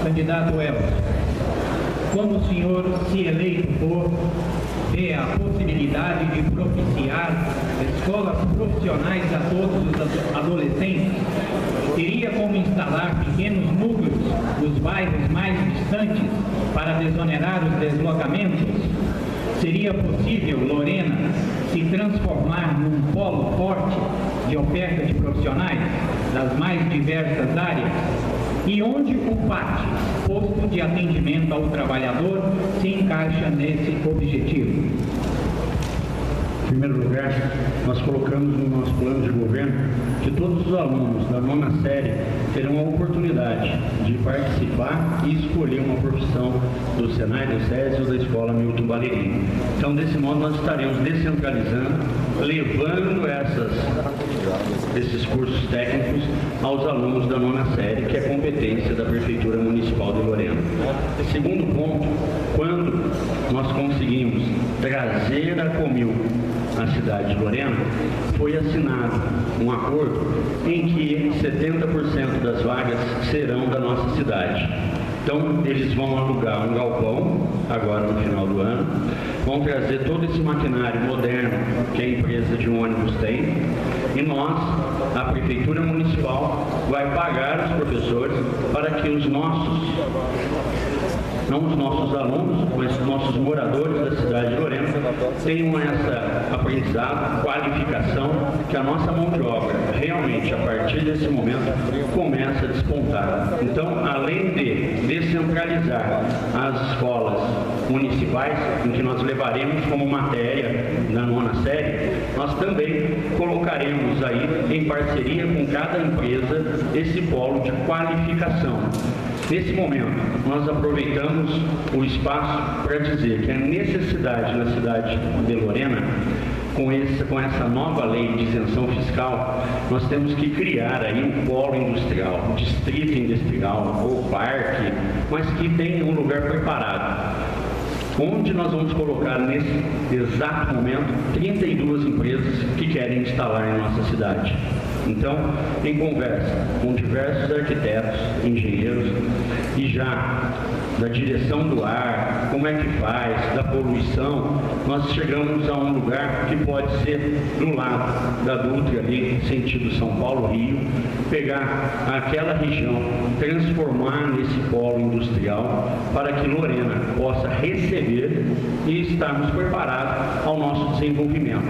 Candidato Elcio, como o senhor, se eleito for, vê a possibilidade de propiciar escolas profissionais a todos os adolescentes, teria como instalar pequenos núcleos nos bairros mais distantes para desonerar os deslocamentos? Seria possível, Lorena, se transformar num polo forte de oferta de profissionais das mais diversas áreas? E onde o PAT, Posto de Atendimento ao Trabalhador, se encaixa nesse objetivo? Em primeiro lugar, nós colocamos no nosso plano de governo que todos os alunos da 9ª série terão a oportunidade de participar e escolher uma profissão do Senai, do SESI ou da Escola Milton Ballerini. Então, desse modo, nós estaremos descentralizando, levando esses cursos técnicos aos alunos da 9ª série, que é competência da Prefeitura Municipal de Lorena. Segundo ponto, quando nós conseguimos trazer a Comil à cidade de Lorena, foi assinado um acordo em que 70% das vagas serão da nossa cidade. Então, eles vão alugar um galpão, agora no final do ano, vão trazer todo esse maquinário moderno que a empresa de ônibus tem, e nós, a Prefeitura Municipal, vai pagar os professores para que os nossos, não os nossos alunos, mas os nossos moradores da cidade de Lorena tenham essa aprendizado, qualificação, que a nossa mão de obra realmente, a partir desse momento, começa a despontar. Então, além de descentralizar as escolas municipais, em que nós levaremos como matéria na 9ª série, nós também colocaremos aí, em parceria com cada empresa, esse polo de qualificação. Nesse momento, nós aproveitamos o espaço para dizer que a necessidade na cidade de Lorena, com essa nova lei de isenção fiscal, nós temos que criar aí um polo industrial, um distrito industrial ou parque, mas que tenha um lugar preparado, onde nós vamos colocar nesse exato momento 32 empresas que querem instalar em nossa cidade. Então, em conversa com diversos arquitetos, engenheiros e já da direção do ar, como é que faz, da poluição, nós chegamos a um lugar que pode ser do lado da Dutra, ali, sentido São Paulo-Rio, pegar aquela região, transformar nesse polo industrial para que Lorena possa receber e estarmos preparados ao nosso desenvolvimento.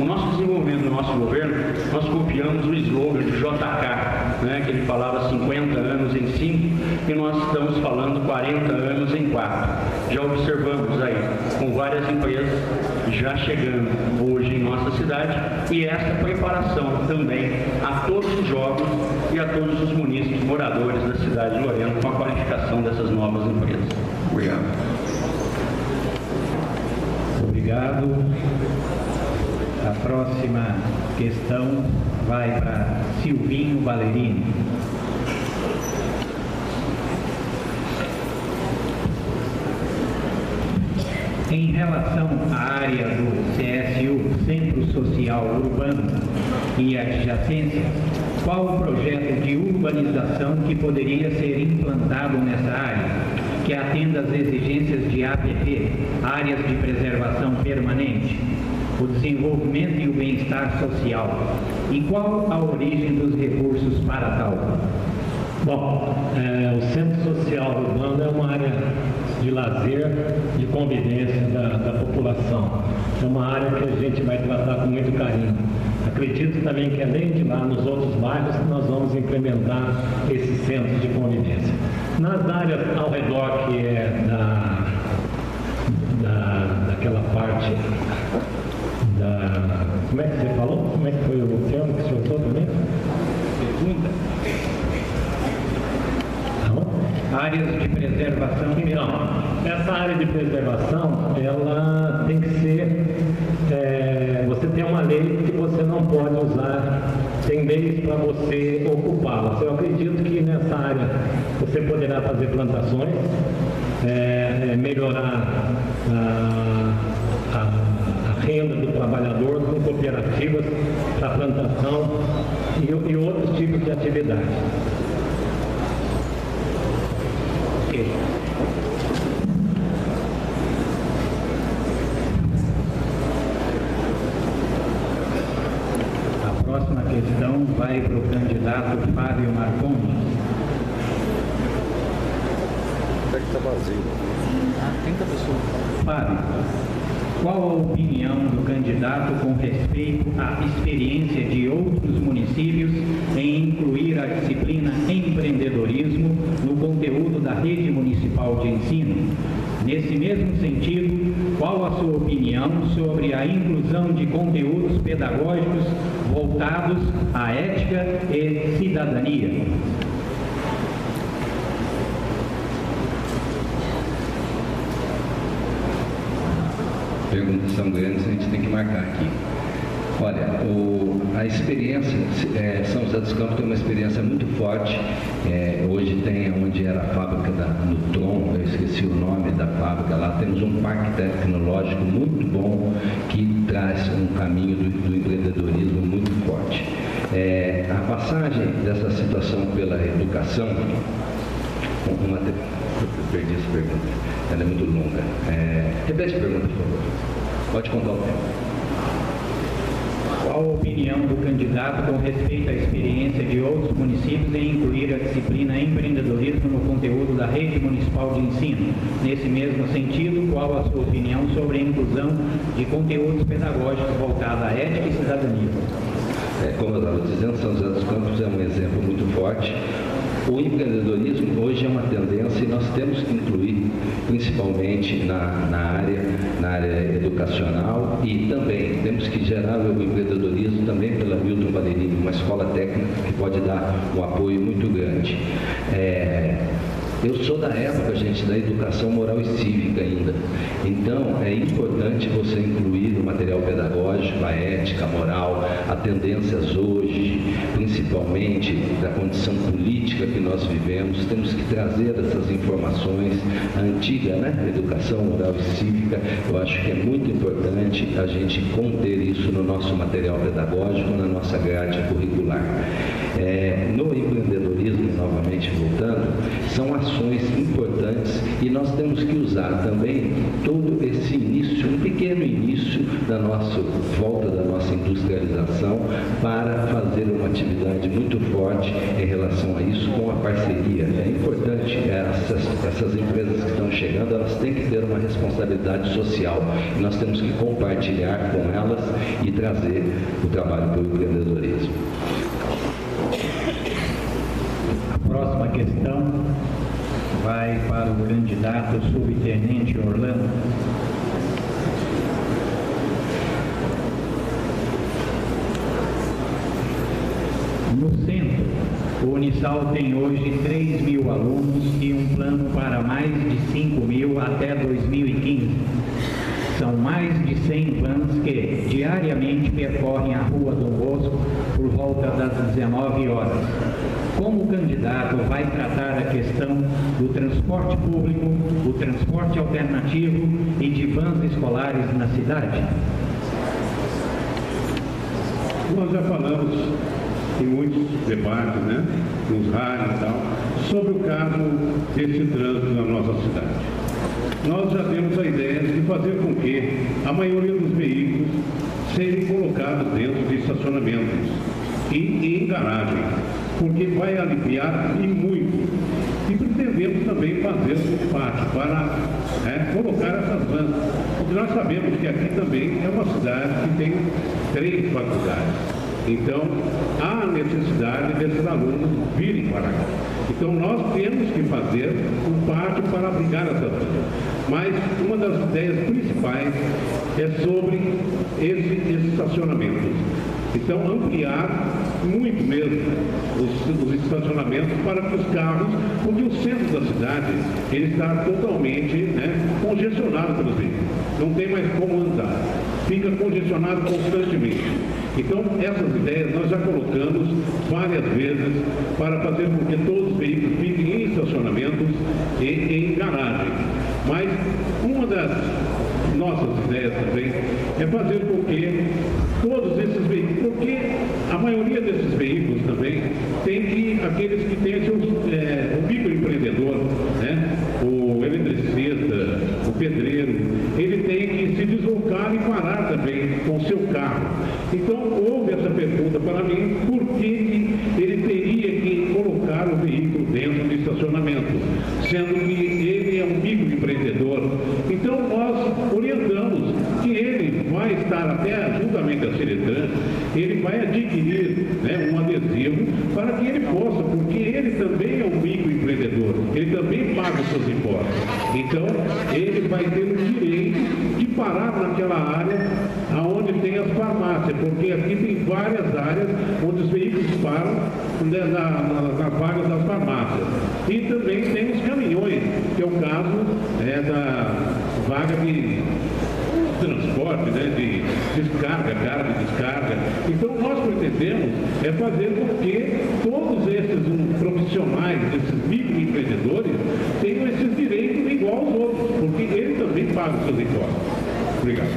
O nosso desenvolvimento do nosso governo, nós copiamos o slogan de JK, né, que ele falava 50 anos em 5, e nós estamos falando 40 anos em 4. Já observamos aí, com várias empresas já chegando hoje em nossa cidade, e essa preparação também a todos os jovens e a todos os munícipes moradores da cidade de Lorena com a qualificação dessas novas empresas. Obrigado. Obrigado. A próxima questão vai para Silvinho Ballerini. Em relação à área do CSU, Centro Social Urbano, e adjacências, qual o projeto de urbanização que poderia ser implantado nessa área, que atenda às exigências de APP, áreas de preservação permanente, o desenvolvimento e o bem-estar social? E qual a origem dos recursos para tal? Bom, o Centro Social Urbano é uma área de lazer, de convivência da população. É uma área que a gente vai tratar com muito carinho. Acredito também que além de lá nos outros bairros nós vamos implementar esse centro de convivência. Nas áreas ao redor, que é daquela parte da... Como é que você falou? Como é que foi o termo que você usou também? Segunda. Áreas de preservação. Então, essa área de preservação, ela tem que ser... você tem uma lei que você não pode usar, tem leis para você ocupá-la. Eu acredito que nessa área você poderá fazer plantações, melhorar a renda do trabalhador com cooperativas para plantação e outros tipos de atividades. queixas. A próxima questão vai para o candidato Fábio Marcondes. Está vazio. 30 pessoas. Fábio, qual a opinião do candidato com respeito à experiência de outros municípios em incluir a disciplina empreendedorismo no conteúdo da rede municipal de ensino? Nesse mesmo sentido, qual a sua opinião sobre a inclusão de conteúdos pedagógicos voltados à ética e cidadania? Perguntas são grandes, a gente tem que marcar aqui. Olha, a experiência, São José dos Campos tem uma experiência muito forte. Hoje tem onde era a fábrica no Tron, eu esqueci o nome da fábrica lá, temos um parque tecnológico muito bom que traz um caminho do empreendedorismo muito forte. A passagem dessa situação pela educação, perdi essa pergunta, ela é muito longa. Repete a pergunta, por favor. Pode contar o tempo. Qual a opinião do candidato com respeito à experiência de outros municípios em incluir a disciplina empreendedorismo no conteúdo da rede municipal de ensino? Nesse mesmo sentido, qual a sua opinião sobre a inclusão de conteúdos pedagógicos voltados à ética e cidadania? Como eu estava dizendo, São José dos Campos é um exemplo muito forte. O empreendedorismo hoje é uma tendência e nós temos que incluir, principalmente na área educacional, e também temos que gerar o empreendedorismo também pela Milton Valerini, uma escola técnica que pode dar um apoio muito grande. Eu sou da época, gente, da educação moral e cívica ainda. Então, é importante você incluir o material pedagógico, a ética, a moral, as tendências hoje, principalmente da condição política que nós vivemos. Temos que trazer essas informações. A antiga, educação moral e cívica, eu acho que é muito importante a gente conter isso no nosso material pedagógico, na nossa grade curricular. No empreendedorismo, novamente voltando, são ações importantes e nós temos que usar também todo esse início, um pequeno início da nossa volta da nossa industrialização para fazer uma atividade muito forte em relação a isso com a parceria. É importante, essas empresas que estão chegando, elas têm que ter uma responsabilidade social e nós temos que compartilhar com elas e trazer o trabalho para o empreendedorismo. A próxima questão vai para o candidato subtenente Orlando. No centro, o Unisal tem hoje 3.000 alunos e um plano para mais de 5.000 até 2015. São mais de 100 vans que diariamente percorrem a Rua Dom Bosco por volta das 19 horas. Como o candidato vai tratar a questão do transporte público, o transporte alternativo e de vans escolares na cidade? Nós já falamos em muitos debates, nos rádios e tal, sobre o caso desse trânsito na nossa cidade. Nós já temos a ideia de fazer com que a maioria dos veículos sejam colocados dentro de estacionamentos e em garagem, porque vai aliviar e muito. E pretendemos também fazer um pátio para colocar essas vans, porque nós sabemos que aqui também é uma cidade que tem 3 faculdades. Então, há necessidade desses alunos virem para cá. Então, nós temos que fazer um pátio para abrigar essas vans. Mas uma das ideias principais é sobre esses estacionamentos. Então, ampliar muito mesmo os estacionamentos para que os carros, porque o centro da cidade ele está totalmente congestionado pelos veículos. Não tem mais como andar. Fica congestionado constantemente. Então, essas ideias nós já colocamos várias vezes para fazer com que todos os veículos fiquem em estacionamentos e em garagem. Mas uma das nossas ideias também é fazer com que todos esses veículos, porque a maioria desses veículos também tem aqueles que têm o microempreendedor, vem com seu carro. Então, houve essa pergunta para mim, por que ele teria que colocar o veículo dentro do estacionamento, sendo que ele é um microempreendedor. Então, nós orientamos que ele vai estar até, juntamente a Ciretran, ele vai adquirir, né, um adesivo para que ele possa, porque ele também é um microempreendedor, ele também paga os seus impostos. Então, ele vai ter o direito de parar naquela área onde tem as farmácias, porque aqui tem várias áreas onde os veículos param, né, nas vagas das farmácias. E também tem os caminhões, que é o caso da vaga de transporte, né, de descarga, carga e descarga. Então, nós pretendemos fazer com que todos esses profissionais, esses microempreendedores, tenham esses direitos igual aos outros, porque ele também paga os seus impostos. Obrigado.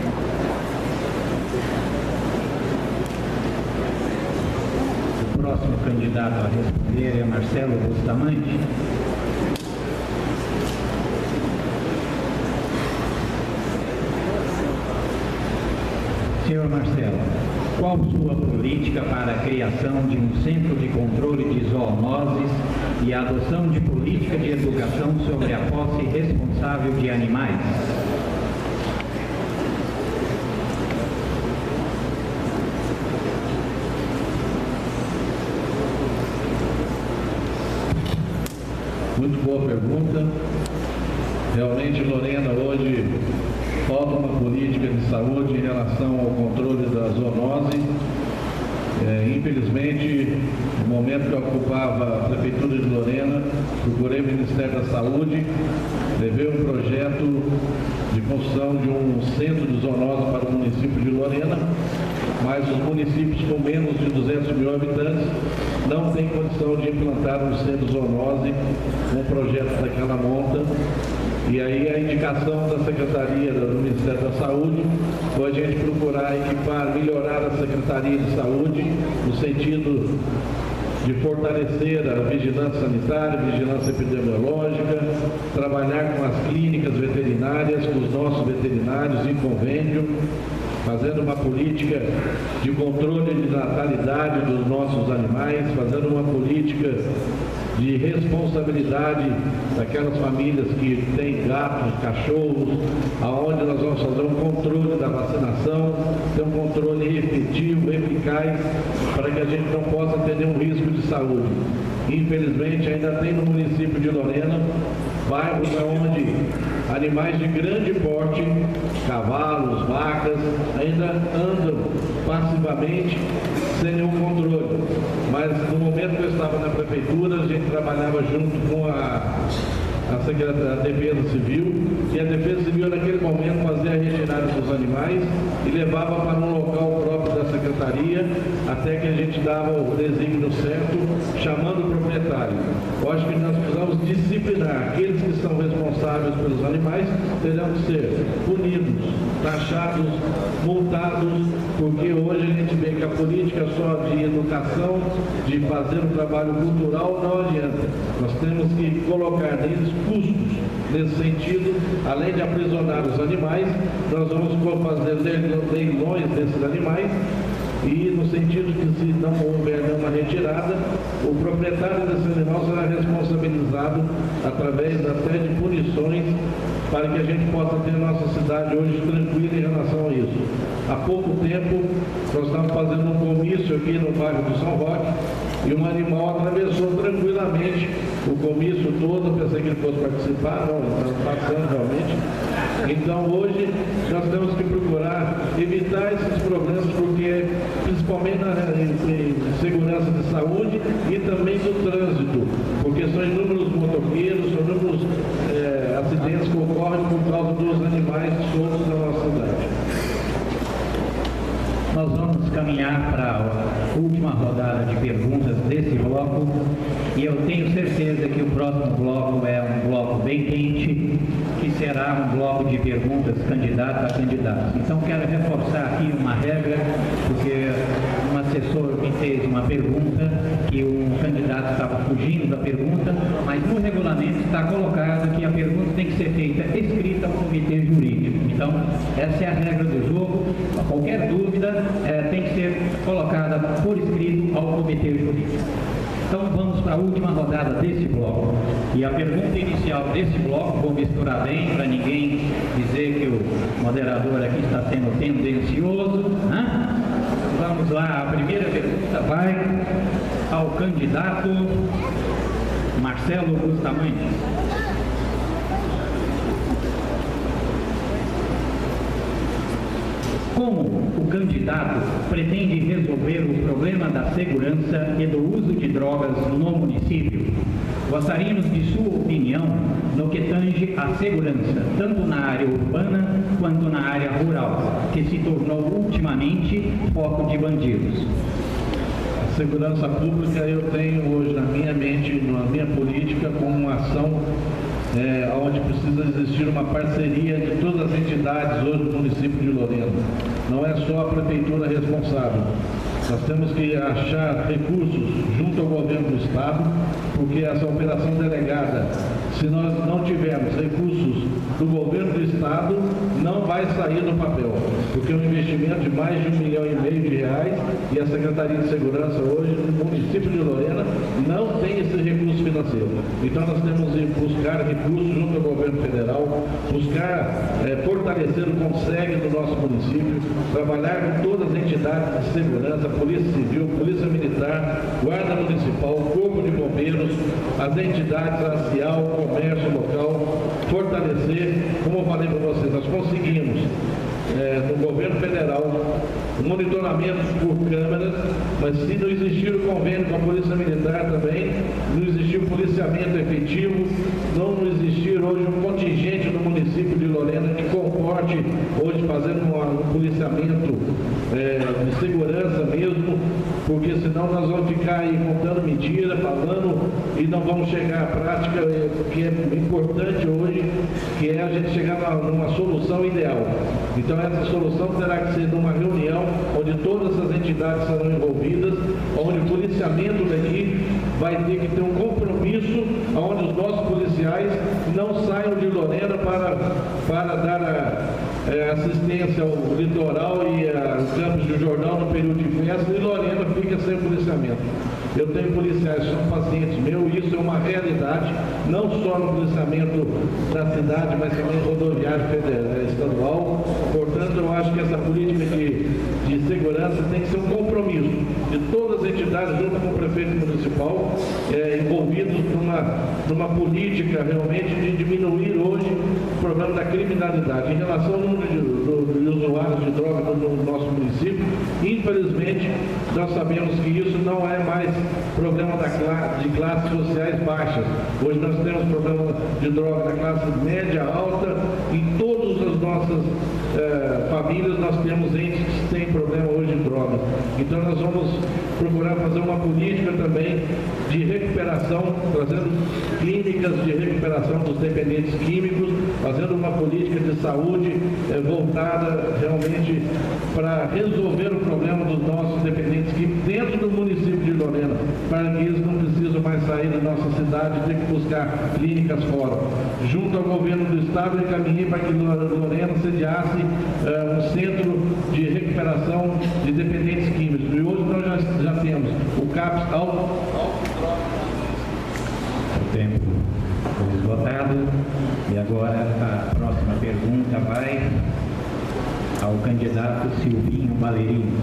O próximo candidato a responder é Marcelo Bustamante. Senhor Marcelo, qual sua política para a criação de um centro de controle de zoonoses e a adoção de política de educação sobre a posse responsável de animais? Muito boa pergunta. Realmente, Lorena, hoje falta uma política de saúde em relação ao controle da zoonose. Infelizmente, no momento que eu ocupava a Prefeitura de Lorena, procurei o Ministério da Saúde, levei um projeto de construção de um centro de zoonose para o município de Lorena, mas os municípios com menos de 200 mil habitantes não têm condição de implantar um centro de zoonose com um projeto daquela monta. E aí a indicação da Secretaria do Ministério da Saúde foi a gente procurar equipar, melhorar a Secretaria de Saúde no sentido de fortalecer a vigilância sanitária, vigilância epidemiológica, trabalhar com as clínicas veterinárias, com os nossos veterinários em convênio, fazendo uma política de controle de natalidade dos nossos animais, fazendo uma política de responsabilidade daquelas famílias que têm gatos, cachorros, aonde nós vamos fazer um controle da vacinação, ter um controle efetivo, eficaz, para que a gente não possa ter nenhum risco de saúde. Infelizmente, ainda tem no município de Lorena bairros onde animais de grande porte, cavalos, vacas, ainda andam passivamente sem nenhum controle. Mas no momento que eu estava na prefeitura, a gente trabalhava junto com a Defesa Civil, e a Defesa Civil naquele momento fazia a retirada dos animais e levava para um local próprio da Secretaria, até que a gente dava o desígnio certo, chamando o proprietário. Eu acho que nós precisamos disciplinar. Aqueles que são responsáveis pelos animais terão que ser punidos, taxados, multados, porque hoje a gente vê que a política só de educação, de fazer um trabalho cultural, não adianta. Nós temos que colocar neles custos. Nesse sentido, além de aprisionar os animais, nós vamos fazer leilões desses animais, e no sentido que, se não houver nenhuma retirada, o proprietário desse animal será responsabilizado através até de punições, para que a gente possa ter a nossa cidade hoje tranquila em relação a isso. Há pouco tempo, nós estávamos fazendo um comício aqui no bairro do São Roque, e um animal atravessou tranquilamente o comício todo. Eu pensei que ele fosse participar, não, ele estava passando realmente. Então, hoje, nós temos que procurar evitar esses problemas, porque, principalmente em segurança de saúde e também do trânsito, porque são inúmeros motoqueiros, são inúmeros acidentes que ocorrem por causa dos animais soltos na nossa cidade. Nós vamos caminhar para a última rodada de perguntas desse bloco, e eu tenho certeza que o próximo bloco é um bloco bem quente, que será um bloco de perguntas candidato a candidato. Então, quero reforçar aqui uma regra, porque uma assessor me fez uma pergunta que o candidato estava fugindo da pergunta, mas no regulamento está colocado que a pergunta tem que ser feita escrita ao comitê jurídico. Então, essa é a regra do jogo. Qualquer dúvida tem que ser colocada por escrito ao comitê jurídico. Então vamos para a última rodada desse bloco. E a pergunta inicial desse bloco, vou misturar bem para ninguém dizer que o moderador aqui está sendo tendencioso, né? Vamos lá, a primeira pergunta vai ao candidato Marcelo Bustamante. Como o candidato pretende resolver o problema da segurança e do uso de drogas no município? Gostaríamos de sua opinião no que tange à segurança, tanto na área urbana quanto na área rural, que se tornou ultimamente foco de bandidos. A segurança pública eu tenho hoje na minha mente, na minha política, como uma ação onde precisa existir uma parceria de todas as entidades hoje do município de Lorena. Não é só a prefeitura responsável. Nós temos que achar recursos junto ao governo do estado, porque essa operação delegada, se nós não tivermos recursos do governo do estado, não vai sair no papel, porque é um investimento de mais de R$1,5 milhão e a Secretaria de Segurança hoje no município de Lorena não tem esse recurso financeiro. Então nós temos que buscar recursos junto ao governo federal, buscar fortalecer o CONSEG do nosso município, trabalhar com todas as entidades de segurança, Polícia Civil, Polícia Militar, Guarda Municipal, Corpo de Bombeiros, as entidades racial, comércio local, fortalecer, como eu falei para vocês, nós conseguimos no governo federal monitoramento por câmeras, mas se não existir o convênio com a Polícia Militar também, não existir o policiamento efetivo, não existir hoje um contingente no município de Lorena que comporte hoje fazendo um policiamento de segurança mesmo, porque senão nós vamos ficar aí contando mentira, falando e não vamos chegar à prática que é importante hoje, que é a gente chegar numa solução ideal. Então essa solução terá que ser numa reunião onde todas as entidades serão envolvidas, onde o policiamento daqui vai ter que ter um compromisso, onde os nossos policiais não saiam de Lorena para dar assistência ao litoral e a Campos do Jordão no período de festa, e Lorena fica sem policiamento. Eu tenho policiais que são pacientes meus, e isso é uma realidade, não só no policiamento da cidade, mas também rodoviário federal, estadual. Portanto, eu acho que essa política de segurança tem que ser um compromisso de todas as entidades, junto com o prefeito municipal, envolvidos numa política realmente de diminuir hoje o problema da criminalidade. Em relação ao número de usuários de droga no nosso município, infelizmente, nós sabemos que isso não é mais problema de classes sociais baixas. Hoje nós temos problema de droga na classe média, alta, em todas as nossas famílias nós temos entes que têm problema hoje de droga. Então nós vamos procurar fazer uma política também de recuperação, trazendo clínicas de recuperação dos dependentes químicos, fazendo uma política de saúde voltada realmente para resolver o problema dos nossos dependentes químicos dentro do município de Lorena, para que eles não precisam mais sair da nossa cidade e ter que buscar clínicas fora. Junto ao governo do estado, eu encaminhei para que Lorena sediasse um centro de recuperação de dependentes químicos. E hoje nós já temos o CAPS O tempo foi esgotado e agora a próxima pergunta vai ao candidato Silvinho Balerino.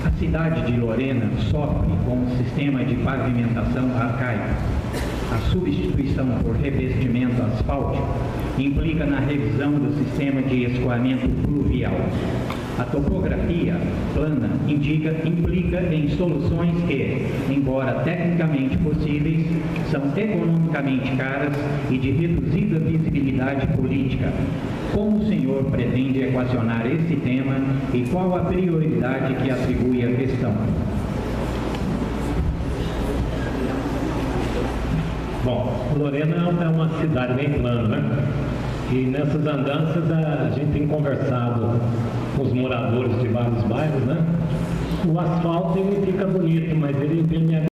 A cidade de Lorena sofre com um sistema de pavimentação arcaico. A substituição por revestimento asfáltico implica na revisão do sistema de escoamento pluvial. A topografia plana implica em soluções que, embora tecnicamente possíveis, são economicamente caras e de reduzida visibilidade política. Como o senhor pretende equacionar esse tema e qual a prioridade que atribui à questão? Bom, Lorena é uma cidade bem plana, né? E nessas andanças a gente tem conversado com os moradores de vários bairros, né? O asfalto ele fica bonito, mas ele envelhece.